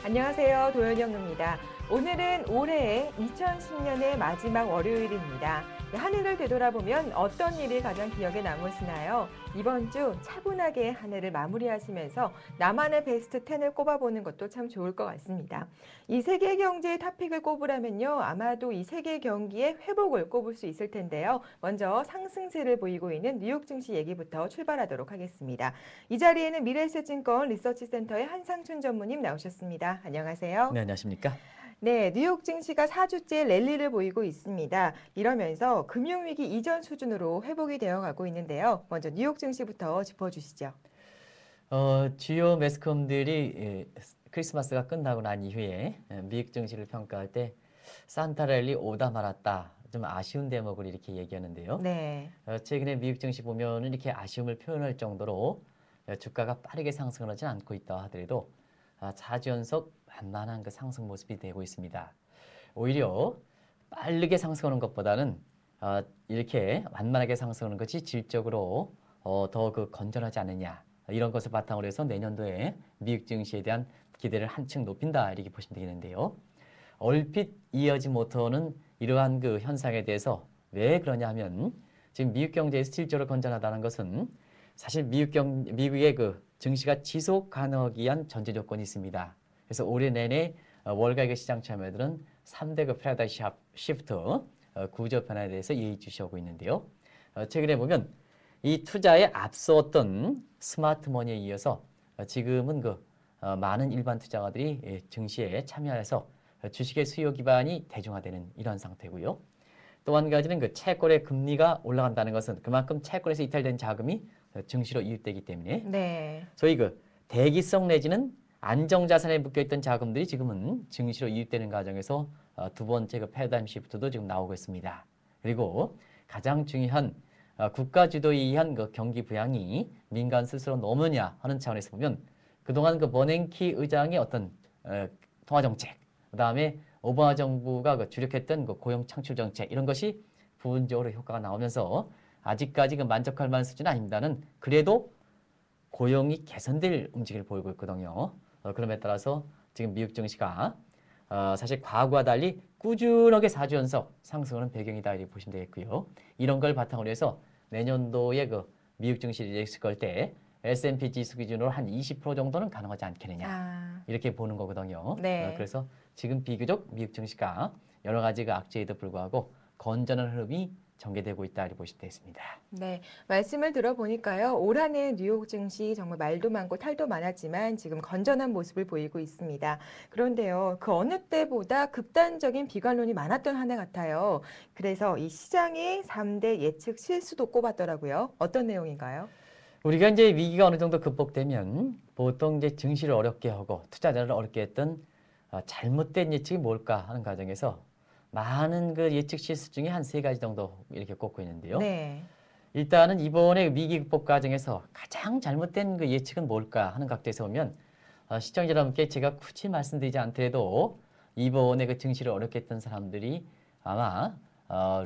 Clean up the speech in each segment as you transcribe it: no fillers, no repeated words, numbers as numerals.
안녕하세요. 도연영입니다. 오늘은 올해의 2010년의 마지막 월요일입니다. 한 해를 되돌아보면 어떤 일이 가장 기억에 남으시나요? 이번 주 차분하게 한 해를 마무리하시면서 나만의 베스트 10을 꼽아보는 것도 참 좋을 것 같습니다. 이 세계 경제의 탑픽을 꼽으라면요. 아마도 이 세계 경기의 회복을 꼽을 수 있을 텐데요. 먼저 상승세를 보이고 있는 뉴욕 증시 얘기부터 출발하도록 하겠습니다. 이 자리에는 미래에셋증권 리서치센터의 한상춘 전무님 나오셨습니다. 안녕하세요. 네, 안녕하십니까? 네, 뉴욕 증시가 4주째 랠리를 보이고 있습니다. 이러면서 금융위기 이전 수준으로 회복이 되어가고 있는데요. 먼저 뉴욕 증시부터 짚어주시죠. 주요 매스컴들이 크리스마스가 끝나고 난 이후에 미국 증시를 평가할 때 산타랠리 오다 말았다. 좀 아쉬운 대목을 이렇게 얘기하는데요. 네. 최근에 미국 증시 보면은 이렇게 아쉬움을 표현할 정도로 주가가 빠르게 상승하지 않고 있다 하더라도 4주 연속 완만한 그 상승 모습이 되고 있습니다. 오히려 빠르게 상승하는 것보다는 이렇게 완만하게 상승하는 것이 질적으로 더 그 건전하지 않느냐 이런 것을 바탕으로 해서 내년도에 미국 증시에 대한 기대를 한층 높인다 이렇게 보시면 되겠는데요. 얼핏 이해하지 못하는 이러한 그 현상에 대해서 왜 그러냐 하면 지금 미국 경제에서 실제로 건전하다는 것은 사실 미국의 그 증시가 지속 가능하기 위한 전제 조건이 있습니다. 그래서 올해 내내 월가의 시장 참여들은 3대 그 패러다임 시프트 구조 변화에 대해서 예의주시하고 있는데요. 최근에 보면 이 투자에 앞서왔던 스마트머니에 이어서 지금은 그 많은 일반 투자가들이 증시에 참여해서 주식의 수요 기반이 대중화되는 이런 상태고요. 또 한 가지는 그 채권의 금리가 올라간다는 것은 그만큼 채권에서 이탈된 자금이 증시로 이입되기 때문에 네. 소위 그 대기성 내지는 안정자산에 묶여있던 자금들이 지금은 증시로 이입되는 과정에서 두 번째 그 패러다임 시프트도 지금 나오고 있습니다. 그리고 가장 중요한 국가 주도에 의한 그 경기 부양이 민간 스스로 너무냐 하는 차원에서 보면 그동안 그 버냉키 의장의 어떤 통화 정책, 그다음에 오바마 정부가 그 주력했던 그 고용 창출 정책 이런 것이 부분적으로 효과가 나오면서 아직까지 그 만족할 만한 수준은 아닙니다는 그래도 고용이 개선될 움직임을 보이고 있거든요. 그럼에 따라서 지금 미국 증시가 사실 과거와 달리 꾸준하게 4주 연속 상승하는 배경이다 이렇게 보시면 되겠고요. 이런 걸 바탕으로 해서 내년도에 그 미국 증시를 예측 걸 때 S&P 지수 기준으로 한 20% 정도는 가능하지 않겠느냐 이렇게 보는 거거든요. 네. 그래서 지금 비교적 미국 증시가 여러 가지 그 악재에도 불구하고 건전한 흐름이 전개되고 있다 이렇게 보시면 되겠습니다. 네, 말씀을 들어보니까요. 올 한 해 뉴욕 증시 정말 말도 많고 탈도 많았지만 지금 건전한 모습을 보이고 있습니다. 그런데요, 그 어느 때보다 극단적인 비관론이 많았던 한 해 같아요. 그래서 이 시장의 3대 예측 실수도 꼽았더라고요. 어떤 내용인가요? 우리가 이제 위기가 어느 정도 극복되면 보통 이제 증시를 어렵게 하고 투자자를 어렵게 했던 잘못된 예측이 뭘까 하는 과정에서 많은 그 예측 실수 중에 한 3가지 정도 이렇게 꼽고 있는데요. 네. 일단은 이번에 위기 극복 과정에서 가장 잘못된 그 예측은 뭘까 하는 각도에서 보면 시청자 여러분께 제가 굳이 말씀드리지 않더라도 이번에 그 증시를 어렵게 했던 사람들이 아마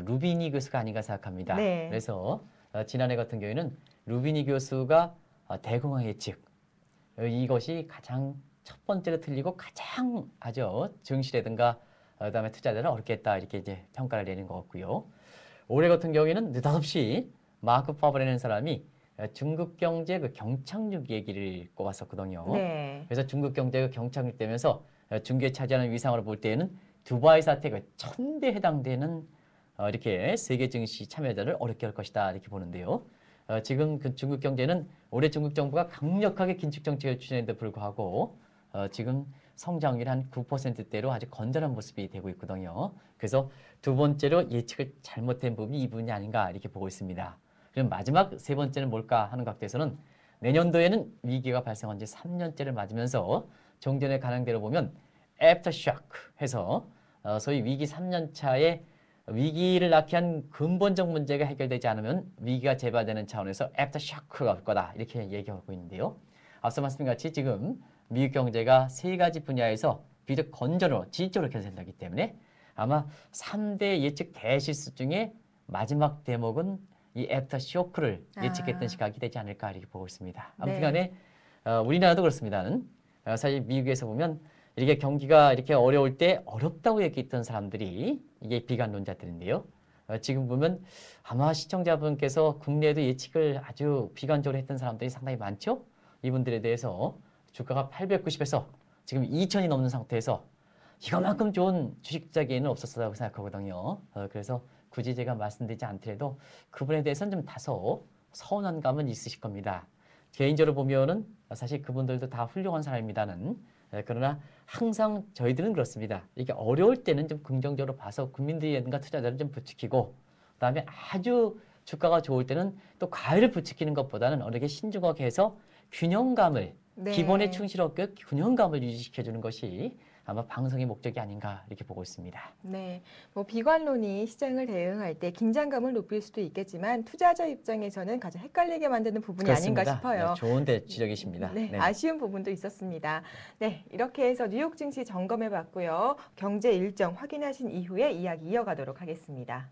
루비니 교수가 아닌가 생각합니다. 네. 그래서 지난해 같은 경우에는 루비니 교수가 대공황 예측 이것이 가장 첫 번째로 틀리고 가장 아주 증시라든가 그다음에 투자자를 어렵게 했다 이렇게 이제 평가를 내는 것 같고요. 올해 같은 경우에는 느닷없이 마크 파버라는 사람이 중국 경제 그 경착륙 얘기를 꼽았었거든요. 네. 그래서 중국 경제가 경착륙되면서 중국에 차지하는 위상으로 볼 때에는 두바이 사태가 1000배 해당되는 이렇게 세계 증시 참여자를 어렵게 할 것이다 이렇게 보는데요. 지금 그 중국 경제는 올해 중국 정부가 강력하게 긴축 정책을 추진했는데 불구하고 지금 성장률이 한 9%대로 아주 건전한 모습이 되고 있거든요. 그래서 두 번째로 예측을 잘못된 부분이 이 부분이 아닌가 이렇게 보고 있습니다. 그럼 마지막 세 번째는 뭘까 하는 각도에서는 내년도에는 위기가 발생한 지 3년째를 맞으면서 종전의 가능대로 보면 애프터쇼크 해서 소위 위기 3년 차에 위기를 낳게 한 근본적 문제가 해결되지 않으면 위기가 재발되는 차원에서 애프터쇼크가 올 거다 이렇게 얘기하고 있는데요. 앞서 말씀드린 같이 지금 미국 경제가 3가지 분야에서 비교적 건전으로 질적으로 개선되기 때문에 아마 3대 예측 대실수 중에 마지막 대목은 이 애프터 쇼크를 예측했던 시각이 되지 않을까 이렇게 보고 있습니다. 아무튼 간에 우리나라도 그렇습니다. 사실 미국에서 보면 이렇게 경기가 이렇게 어려울 때 어렵다고 얘기했던 사람들이 이게 비관론자들인데요. 지금 보면 아마 시청자분께서 국내에도 예측을 아주 비관적으로 했던 사람들이 상당히 많죠. 이분들에 대해서 주가가 890에서 지금 2000이 넘는 상태에서 이거만큼 좋은 주식 투자기회는 없었다고 생각하거든요. 그래서 굳이 제가 말씀드리지 않더라도 그분에 대해서는 좀 다소 서운한 감은 있으실 겁니다. 개인적으로 보면은 사실 그분들도 다 훌륭한 사람입니다는. 그러나 항상 저희들은 그렇습니다. 이게 어려울 때는 좀 긍정적으로 봐서 국민들이든가 투자자를 좀 부추기고, 그다음에 아주 주가가 좋을 때는 또 과외를 부추기는 것보다는 어느 게 신중하게 해서 균형감을 네. 기본에 충실하게 균형감을 유지시켜주는 것이 아마 방송의 목적이 아닌가 이렇게 보고 있습니다. 네, 뭐 비관론이 시장을 대응할 때 긴장감을 높일 수도 있겠지만 투자자 입장에서는 가장 헷갈리게 만드는 부분이 아닌가 그렇습니다. 싶어요. 네, 좋은 지적이십니다. 네, 네. 아쉬운 부분도 있었습니다. 네, 이렇게 해서 뉴욕 증시 점검해 봤고요. 경제 일정 확인하신 이후에 이야기 이어가도록 하겠습니다.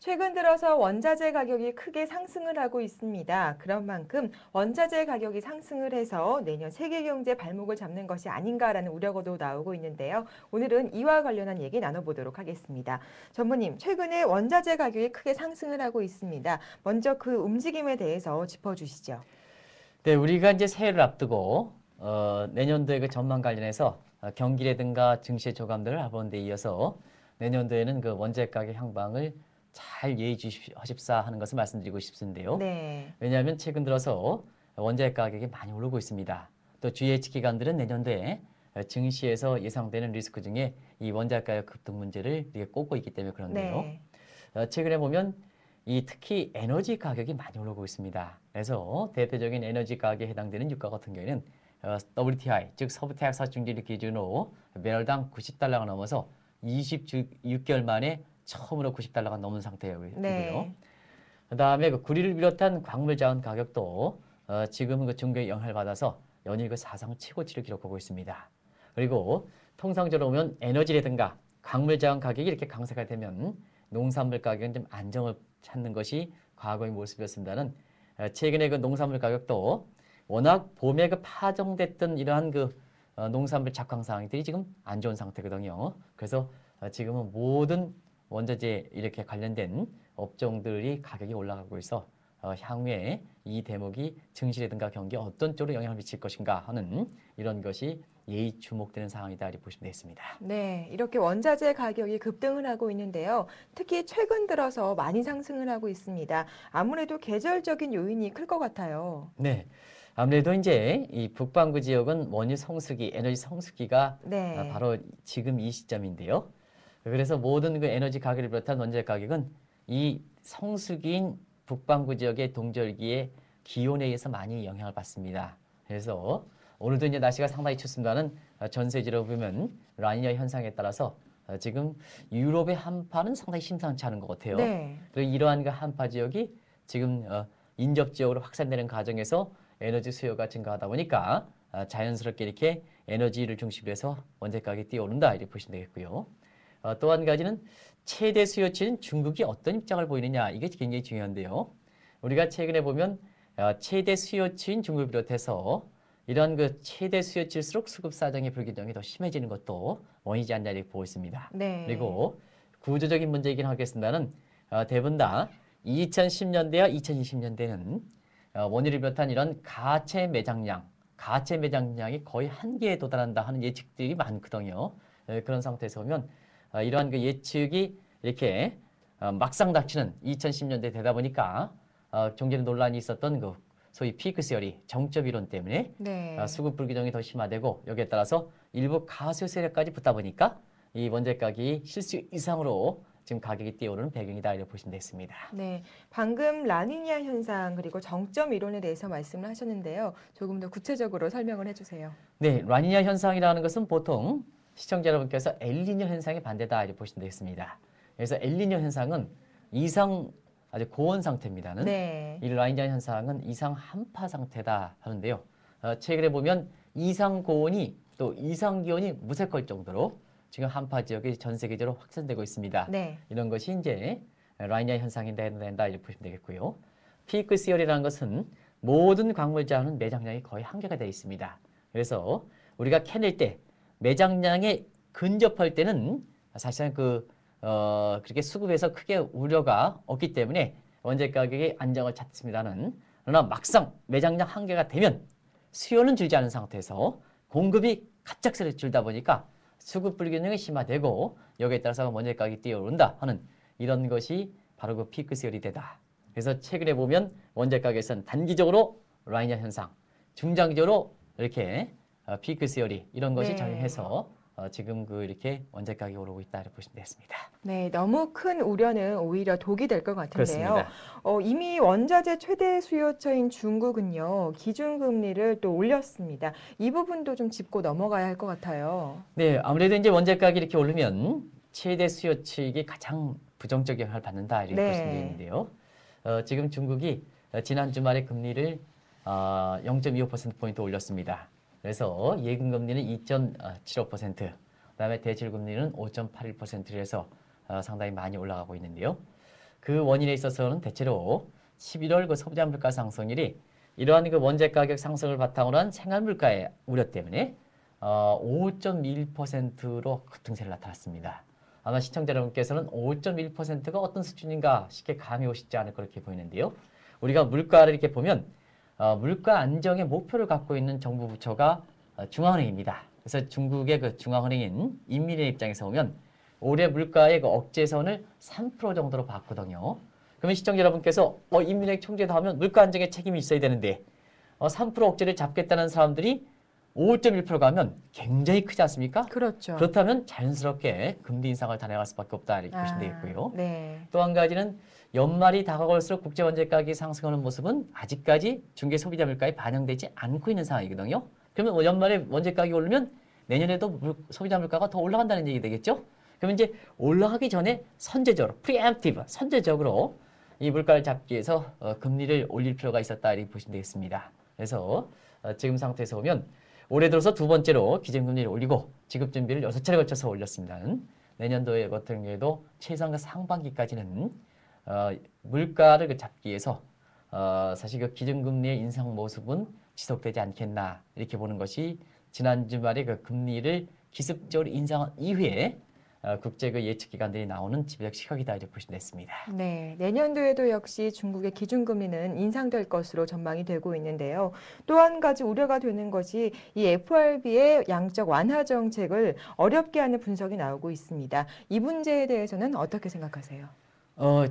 최근 들어서 원자재 가격이 크게 상승을 하고 있습니다. 그런 만큼 원자재 가격이 상승을 해서 내년 세계 경제 발목을 잡는 것이 아닌가라는 우려도 나오고 있는데요. 오늘은 이와 관련한 얘기 나눠보도록 하겠습니다. 전무님, 최근에 원자재 가격이 크게 상승을 하고 있습니다. 먼저 그 움직임에 대해서 짚어주시죠. 네, 우리가 이제 새해를 앞두고 내년도의 그 전망 관련해서 경기라든가 증시 조감들을 알아보는 데 이어서 내년도에는 그 원자재 가격 향방을 잘 예의주십사 하는 것을 말씀드리고 싶은데요. 네. 왜냐하면 최근 들어서 원자재 가격이 많이 오르고 있습니다. 또 주의 예측 기관들은 내년도에 증시에서 예상되는 리스크 중에 이 원자재 가격 급등 문제를 이렇게 꼽고 있기 때문에 그런데요. 네. 최근에 보면 이 특히 에너지 가격이 많이 오르고 있습니다. 그래서 대표적인 에너지 가격에 해당되는 유가 같은 경우에는 WTI, 즉 서부 태양사 중진을 기준으로 매월당 90달러가 넘어서 26개월 만에 처음으로 90달러가 넘은 상태이고요. 네. 그다음에 그 구리를 비롯한 광물 자원 가격도 지금은 그 중국의 영향을 받아서 연일 그 사상 최고치를 기록하고 있습니다. 그리고 통상적으로 보면 에너지라든가 광물 자원 가격이 이렇게 강세가 되면 농산물 가격은 좀 안정을 찾는 것이 과거의 모습이었습니다는 최근에 그 농산물 가격도 워낙 봄에 그 파종됐던 이러한 그 농산물 작황 상황들이 지금 안 좋은 상태거든요. 그래서 지금은 모든 원자재 이렇게 관련된 업종들이 가격이 올라가고 있어 향후에 이 대목이 증시라든가 경기에 어떤 쪽으로 영향을 미칠 것인가 하는 이런 것이 예의 주목되는 상황이다 이렇게 보시면 되겠습니다. 네, 이렇게 원자재 가격이 급등을 하고 있는데요. 특히 최근 들어서 많이 상승을 하고 있습니다. 아무래도 계절적인 요인이 클 것 같아요. 네, 아무래도 이제 이 북반구 지역은 원유 성수기, 에너지 성수기가 네. 바로 지금 이 시점인데요. 그래서 모든 그 에너지 가격을 비롯한 원자재 가격은 이 성수기인 북반구 지역의 동절기에 기온에 의해서 많이 영향을 받습니다. 그래서 오늘도 이제 날씨가 상당히 춥습니다는 전 세계로 보면 라니냐 현상에 따라서 지금 유럽의 한파는 상당히 심상치 않은 것 같아요. 네. 그리고 이러한 그 한파 지역이 지금 인접 지역으로 확산되는 과정에서 에너지 수요가 증가하다 보니까 자연스럽게 이렇게 에너지를 중심으로 해서 원자재 가격이 뛰어오른다 이렇게 보시면 되겠고요. 또 한 가지는 최대 수요치인 중국이 어떤 입장을 보이느냐 이게 굉장히 중요한데요. 우리가 최근에 보면 최대 수요치인 중국을 비롯해서 이런 그 최대 수요치일수록 수급 사정의 불균형이 더 심해지는 것도 원인이지 않냐 이렇게 보고 있습니다. 네. 그리고 구조적인 문제이긴 하겠습니다는 대부분 다 2010년대와 2020년대는 원유를 비롯한 이런 가채 매장량이 거의 한계에 도달한다 하는 예측들이 많거든요. 그런 상태에서 보면 이러한 그 예측이 이렇게 막상 닥치는 2010년대 되다 보니까 종전 논란이 있었던 그 소위 피크 시어리 정점 이론 때문에 네. 수급 불균형이 더 심화되고 여기에 따라서 일부 가수 세력까지 붙다 보니까 이 원자재 가격이 실수 이상으로 지금 가격이 뛰어오르는 배경이다 이렇게 보시면 되겠습니다. 네, 방금 라니냐 현상 그리고 정점 이론에 대해서 말씀을 하셨는데요. 조금 더 구체적으로 설명을 해주세요. 네, 라니냐 현상이라는 것은 보통 시청자 여러분께서 엘니뇨 현상의 반대다 이렇게 보시면 되겠습니다. 그래서 엘니뇨 현상은 이상 아주 고온 상태입니다는 네, 이 라니냐 현상은 이상 한파 상태다 하는데요. 최근에 보면 이상 고온이 또 이상 기온이 무색할 정도로 지금 한파 지역이 전 세계적으로 확산되고 있습니다. 네, 이런 것이 이제 라니냐 현상이 된다 이렇게 보시면 되겠고요. 피크 시어리라는 것은 모든 광물자원은 매장량이 거의 한계가 되어 있습니다. 그래서 우리가 캐낼 때 매장량에 근접할 때는 사실은 그렇게 수급에서 크게 우려가 없기 때문에 원재 가격이 안정을 찾습니다는 그러나 막상 매장량 한계가 되면 수요는 줄지 않은 상태에서 공급이 갑작스레 줄다 보니까 수급 불균형이 심화되고 여기에 따라서 원재 가격이 뛰어오른다 하는 이런 것이 바로 그 피크 시어리 되다. 그래서 최근에 보면 원재 가격에서는 단기적으로 라니냐 현상, 중장기적으로 이렇게 피크 시어리 이런 것이 네. 작용해서 지금 이렇게 원재 가격이 오르고 있다 이렇게 보시면 되겠습니다. 네, 너무 큰 우려는 오히려 독이 될 것 같은데요. 그렇습니다. 이미 원자재 최대 수요처인 중국은요, 기준금리를 또 올렸습니다. 이 부분도 좀 짚고 넘어가야 할 것 같아요. 네, 아무래도 이제 원재 가격이 이렇게 오르면 최대 수요 측이 가장 부정적 영향을 받는다 이렇게 네. 보시면 되는데요. 지금 중국이 지난 주말에 금리를 0.25%포인트 올렸습니다. 그래서 예금 금리는 2.75%, 그다음에 대출 금리는 5.81%를 해서 상당히 많이 올라가고 있는데요. 그 원인에 있어서는 대체로 11월 그 소비자 물가 상승률이 이러한 그 원재 가격 상승을 바탕으로 한 생활 물가의 우려 때문에 5.1%로 급등세를 나타났습니다. 아마 시청자 여러분께서는 5.1%가 어떤 수준인가 쉽게 감이 오시지 않을 그렇게 보이는데요. 우리가 물가를 이렇게 보면 물가 안정의 목표를 갖고 있는 정부 부처가 중앙은행입니다. 그래서 중국의 그 중앙은행인 인민의 입장에서 보면 올해 물가의 그 억제선을 3% 정도로 봤거든요. 그러면 시청자 여러분께서 인민은행 총재도 하면 물가 안정에 책임이 있어야 되는데 3% 억제를 잡겠다는 사람들이 5.1%가 하면 굉장히 크지 않습니까? 그렇죠. 그렇다면 자연스럽게 금리 인상을 단행할 수밖에 없다 이렇게 보시면 되겠고요. 네. 또 한 가지는 연말이 다가갈수록 국제 원재 가격이 상승하는 모습은 아직까지 중개 소비자 물가에 반영되지 않고 있는 상황이거든요. 그러면 연말에 원재 가격이 오르면 내년에도 소비자 물가가 더 올라간다는 얘기 되겠죠? 그러면 이제 올라가기 전에 선제적으로, preemptive, 선제적으로 이 물가를 잡기 위해서 금리를 올릴 필요가 있었다 이렇게 보시면 되겠습니다. 그래서 지금 상태에서 보면 올해 들어서 두 번째로 기준금리를 올리고 지급 준비를 6차례 걸쳐서 올렸습니다. 내년도에 같은 경우에도 최소한 상반기까지는 물가를 잡기 위해서 사실 그 기준금리의 인상 모습은 지속되지 않겠나 이렇게 보는 것이 지난 주말에 그 금리를 기습적으로 인상한 이후에 국제 그 예측 기관들이 나오는 지배적 시각이다 이렇게 보시면 됐습니다. 네, 내년도에도 역시 중국의 기준금리는 인상될 것으로 전망이 되고 있는데요. 또 한 가지 우려가 되는 것이 이 FRB의 양적 완화 정책을 어렵게 하는 분석이 나오고 있습니다. 이 문제에 대해서는 어떻게 생각하세요?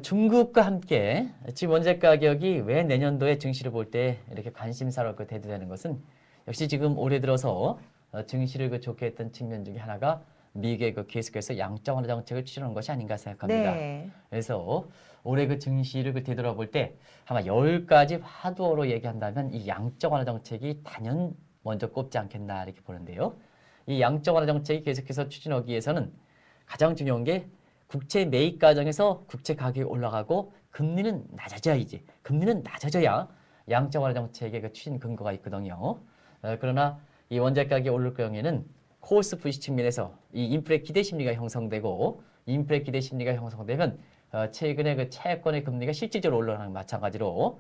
중국과 함께 지금 원재 가격이 왜 내년도에 증시를 볼 때 이렇게 관심사로 대두되는 것은 역시 지금 올해 들어서 증시를 좋게 했던 측면 중에 하나가 미국의 계속해서 양적 완화 정책을 추진하는 것이 아닌가 생각합니다. 네. 그래서 올해 그 증시를 되돌아볼 때 아마 10가지 화두어로 얘기한다면 이 양적 완화 정책이 단연 먼저 꼽지 않겠나 이렇게 보는데요. 이 양적 완화 정책이 계속해서 추진하기 위해서는 가장 중요한 게 국채 매입 과정에서 국채 가격이 올라가고 금리는 낮아져야지. 금리는 낮아져야 양적 완화 정책의 그 추진 근거가 있거든요. 그러나 이 원재 가격이 오를 경우에는 코스트 푸시 측면에서 이 인플레 기대 심리가 형성되고 인플레 기대 심리가 형성되면 최근에 그 채권의 금리가 실질적으로 올라가는 것 마찬가지로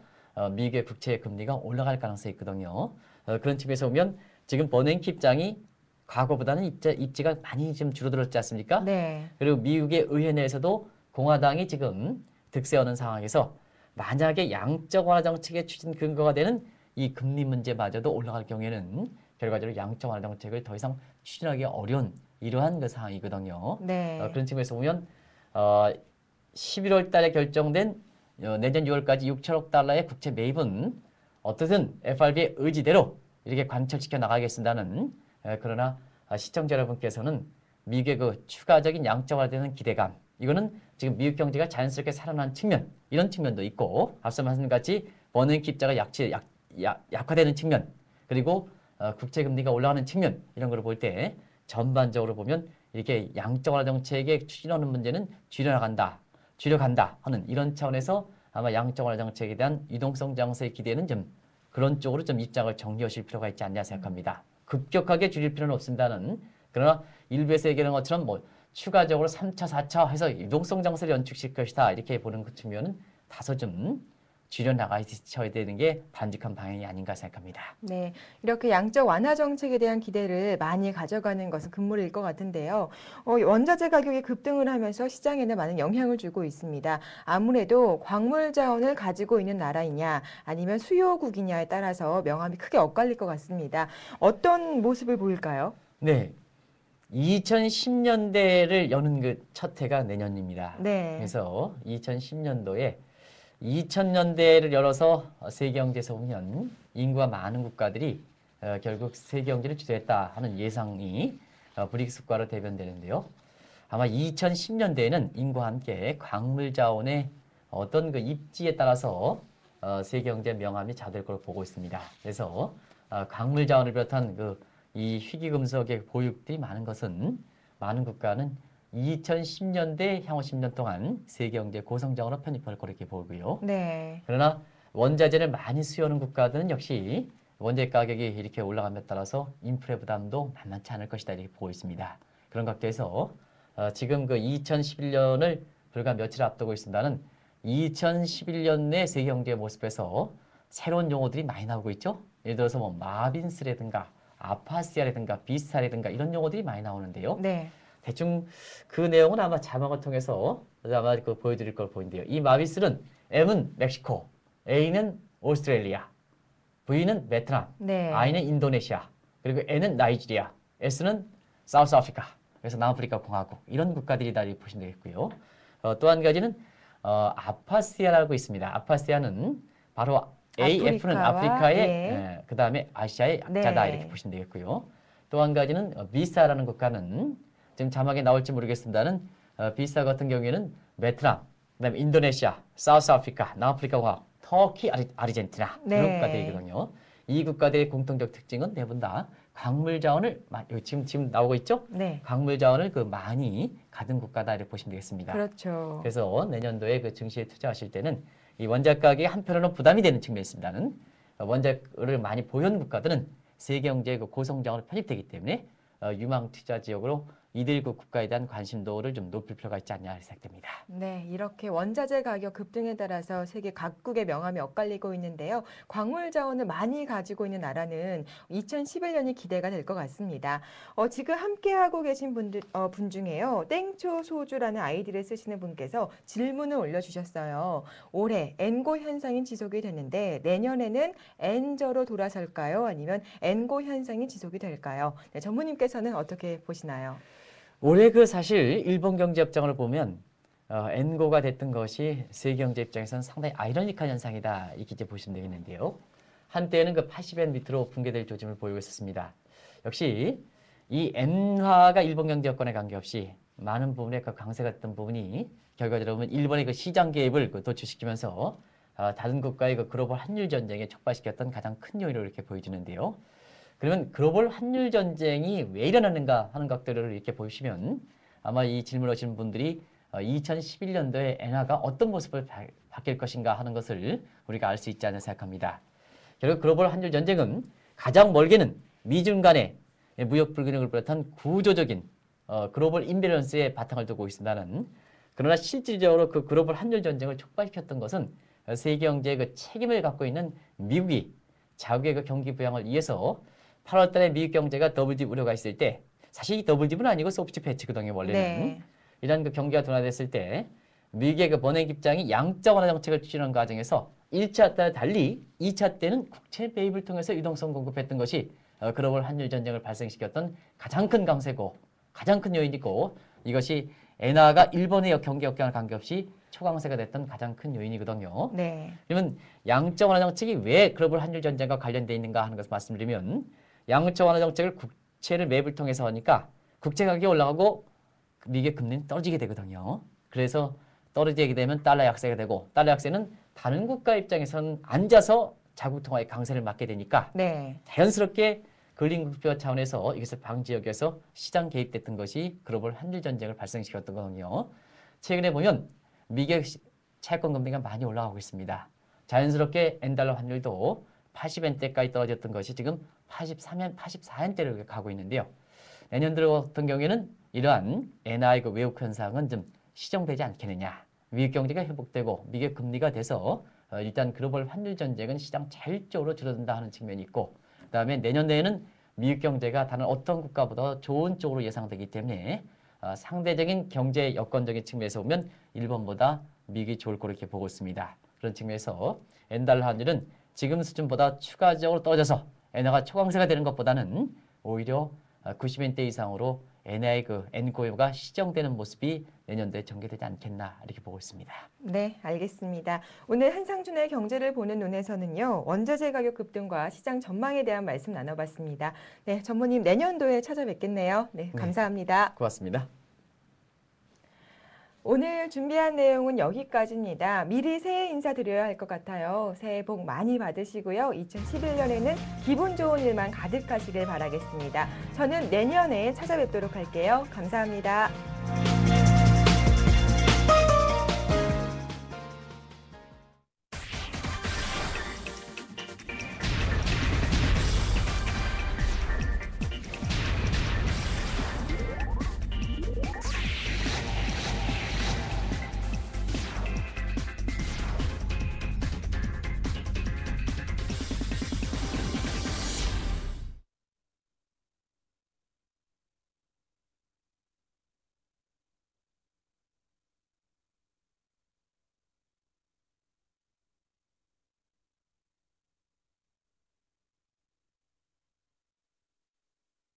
미국의 국채 금리가 올라갈 가능성이 있거든요. 그런 측면에서 보면 지금 버냉키 입장이 과거보다는 입지가 많이 좀 줄어들었지 않습니까? 네. 그리고 미국의 의회 내에서도 공화당이 지금 득세하는 상황에서 만약에 양적 완화 정책의 추진 근거가 되는 이 금리 문제마저도 올라갈 경우에는 결과적으로 양적 완화 정책을 더 이상 추진하기 어려운 이러한 그 상황이거든요. 네. 그런 측면에서 보면 11월 달에 결정된 내년 6월까지 6천억 달러의 국채 매입은 어떻든 FRB의 의지대로 이렇게 관철시켜 나가겠습니다는 그러나 시청자 여러분께서는 미국의 그 추가적인 양적 완화되는 기대감 이거는 지금 미국 경제가 자연스럽게 살아난 측면, 이런 측면도 있고, 앞서 말씀드린 같이 버닝키 입자가 약화되는 측면, 그리고 국채 금리가 올라가는 측면, 이런 걸 볼 때 전반적으로 보면 이렇게 양적 완화 정책의 추진하는 문제는 줄여간다 하는 이런 차원에서 아마 양적 완화 정책에 대한 유동성 장세의 기대는 좀 그런 쪽으로 좀 입장을 정리하실 필요가 있지 않냐 생각합니다. 급격하게 줄일 필요는 없습니다는, 그러나 일부에서 얘기하는 것처럼 뭐 추가적으로 3차, 4차 해서 유동성 장세를 연축시킬 것이다 이렇게 보는 그 측면은 다소 좀 줄여나가셔야 되는 게 바람직한 방향이 아닌가 생각합니다. 네, 이렇게 양적 완화 정책에 대한 기대를 많이 가져가는 것은 금물일 것 같은데요. 원자재 가격이 급등을 하면서 시장에는 많은 영향을 주고 있습니다. 아무래도 광물 자원을 가지고 있는 나라이냐 아니면 수요국이냐에 따라서 명암이 크게 엇갈릴 것 같습니다. 어떤 모습을 보일까요? 네, 2010년대를 여는 그 첫 해가 내년입니다. 네. 그래서 2010년도에 2000년대를 열어서 세계 경제에서 보면 인구가 많은 국가들이 결국 세계 경제를 주도했다 하는 예상이 브릭스 국가로 대변되는데요. 아마 2010년대에는 인구와 함께 광물 자원의 어떤 그 입지에 따라서 세계 경제 명암이 자될 걸로 보고 있습니다. 그래서 광물 자원을 비롯한 이 희귀금속의 보유국들이 많은 것은 많은 국가는 2010년대 향후 10년 동안 세계 경제 고성장으로 편입할 거로 이렇게 보고요. 네. 그러나 원자재를 많이 수요하는 국가들은 역시 원자재 가격이 이렇게 올라감에 따라서 인플레 부담도 만만치 않을 것이다 이렇게 보고 있습니다. 그런 각도에서 지금 그 2011년을 불과 며칠 앞두고 있습니다는 2011년 내 세계 경제 모습에서 새로운 용어들이 많이 나오고 있죠. 예를 들어서 뭐 마빈스라든가 아파시아라든가 비스타라든가 이런 용어들이 많이 나오는데요. 네. 대충 그 내용은 아마 자막을 통해서 아마 보여드릴 걸 보이는데요. 이 마비스는 M은 멕시코, A는 오스트레일리아, V는 베트남, 네. I는 인도네시아, 그리고 N은 나이지리아, S는 사우스 아프리카, 그래서 남아프리카 공화국 이런 국가들이다 이렇게 보시면 되겠고요. 또 한 가지는 아파시아라고 있습니다. 아파시아는 바로 AF는 아프리카의 예. 그 다음에 아시아의 약자다 네. 이렇게 보시면 되겠고요. 또 한 가지는 비사라는 국가는 지금 자막에 나올지 모르겠습니다는 비사 같은 경우에는 베트남, 그다음에 인도네시아, 사우스 아프리카, 남아프리카 공화국, 터키, 아르헨티나 이런 네. 국가들이거든요. 이 국가들의 공통적 특징은 대부분 다 광물 자원을 여기 지금 나오고 있죠? 네. 광물 자원을 많이 가진 국가다 이렇게 보시면 되겠습니다. 그렇죠. 그래서 내년도에 그 증시에 투자하실 때는 이 원자 가격이 한편으로는 부담이 되는 측면이 있습니다는 원자를 많이 보유한 국가들은 세계 경제의 그 고성장으로 편입되기 때문에 유망 투자 지역으로 이들 그 국가에 대한 관심도를 좀 높일 필요가 있지 않냐 생각됩니다. 네, 이렇게 원자재 가격 급등에 따라서 세계 각국의 명암이 엇갈리고 있는데요. 광물 자원을 많이 가지고 있는 나라는 2011년이 기대가 될 것 같습니다. 지금 함께하고 계신 분 중에요. 땡초 소주라는 아이디를 쓰시는 분께서 질문을 올려주셨어요. 올해 엔고 현상이 지속이 되는데 내년에는 엔저로 돌아설까요? 아니면 엔고 현상이 지속이 될까요? 네, 전무님께서는 어떻게 보시나요? 올해 그 사실 일본 경제 업장을 보면 엔고가 됐던 것이 세계 경제 입장에서는 상당히 아이러니한 현상이다 이렇게 이제 보시면 되겠는데요. 한때는 그 80엔 밑으로 붕괴될 조짐을 보이고 있었습니다. 역시 이 엔화가 일본 경제 여건에 관계없이 많은 부분에 그 강세가 됐던 부분이 결과적으로 보면 일본의 그 시장 개입을 도출시키면서 다른 국가의 그 글로벌 환율 전쟁에 촉발시켰던 가장 큰 요인으로 이렇게 보여지는데요. 그러면 글로벌 환율 전쟁이 왜 일어나는가 하는 것들을 이렇게 보시면 아마 이 질문하시는 분들이 2011년도에 엔화가 어떤 모습을 바뀔 것인가 하는 것을 우리가 알 수 있지 않나 생각합니다. 결국 글로벌 환율 전쟁은 가장 멀게는 미중 간의 무역 불균형을 비롯한 구조적인 글로벌 임밸런스에 바탕을 두고 있습니다는, 그러나 실질적으로 그 글로벌 환율 전쟁을 촉발시켰던 것은 세계 경제의 그 책임을 갖고 있는 미국이 자국의 그 경기 부양을 위해서 8월 달에 미국 경제가 더블 우려가 있을 때, 사실 이 더블 딥은 아니고 소프트 패치거든요, 원래는. 네. 이런 그 경기가 둔화됐을 때 미국의 그 버냉 입장이 양적 완화 정책을 추진하는 과정에서 1차 때와 달리 2차 때는 국채 매입을 통해서 유동성 공급했던 것이 글로벌 환율 전쟁을 발생시켰던 가장 큰 강세고 가장 큰 요인이고, 이것이 엔화가 일본의 경기 역량을 관계없이 초강세가 됐던 가장 큰 요인이거든요. 네. 그러면 양적 완화 정책이 왜 글로벌 환율 전쟁과 관련되어 있는가 하는 것을 말씀드리면, 양적 완화 정책을 국채를 매입을 통해서 하니까 국채 가격이 올라가고 미국의 금리는 떨어지게 되거든요. 그래서 떨어지게 되면 달러 약세가 되고 달러 약세는 다른 국가 입장에서는 앉아서 자국 통화의 강세를 맞게 되니까 네. 자연스럽게 근린국가 차원에서 이것을 방지하기 위해서 시장 개입됐던 것이 글로벌 환율 전쟁을 발생시켰던 거거든요. 최근에 보면 미국 채권 금리가 많이 올라가고 있습니다. 자연스럽게 엔달러 환율도 80엔대까지 떨어졌던 것이 지금 83엔, 84엔대로 가고 있는데요. 내년 들어 같은 경우에는 이러한 엔화의 그 왜곡 현상은 좀 시정되지 않겠느냐. 미국 경제가 회복되고 미국 금리가 돼서 일단 글로벌 환율 전쟁은 시장 자율적으로 줄어든다 하는 측면이 있고 그다음에 내년에는 미국 경제가 다른 어떤 국가보다 좋은 쪽으로 예상되기 때문에 상대적인 경제 여건적인 측면에서 보면 일본보다 미국이 좋을 거로 이렇게 보고 있습니다. 그런 측면에서 엔달러 환율은 지금 수준보다 추가적으로 떨어져서 엔화가 초강세가 되는 것보다는 오히려 90엔대 이상으로 엔화의 그 엔고유가 시정되는 모습이 내년도에 전개되지 않겠나 이렇게 보고 있습니다. 네, 알겠습니다. 오늘 한상준의 경제를 보는 눈에서는요, 원자재 가격 급등과 시장 전망에 대한 말씀 나눠봤습니다. 네, 전무님 내년도에 찾아뵙겠네요. 네, 감사합니다. 고맙습니다. 오늘 준비한 내용은 여기까지입니다. 미리 새해 인사드려야 할 것 같아요. 새해 복 많이 받으시고요. 2011년에는 기분 좋은 일만 가득하시길 바라겠습니다. 저는 내년에 찾아뵙도록 할게요. 감사합니다.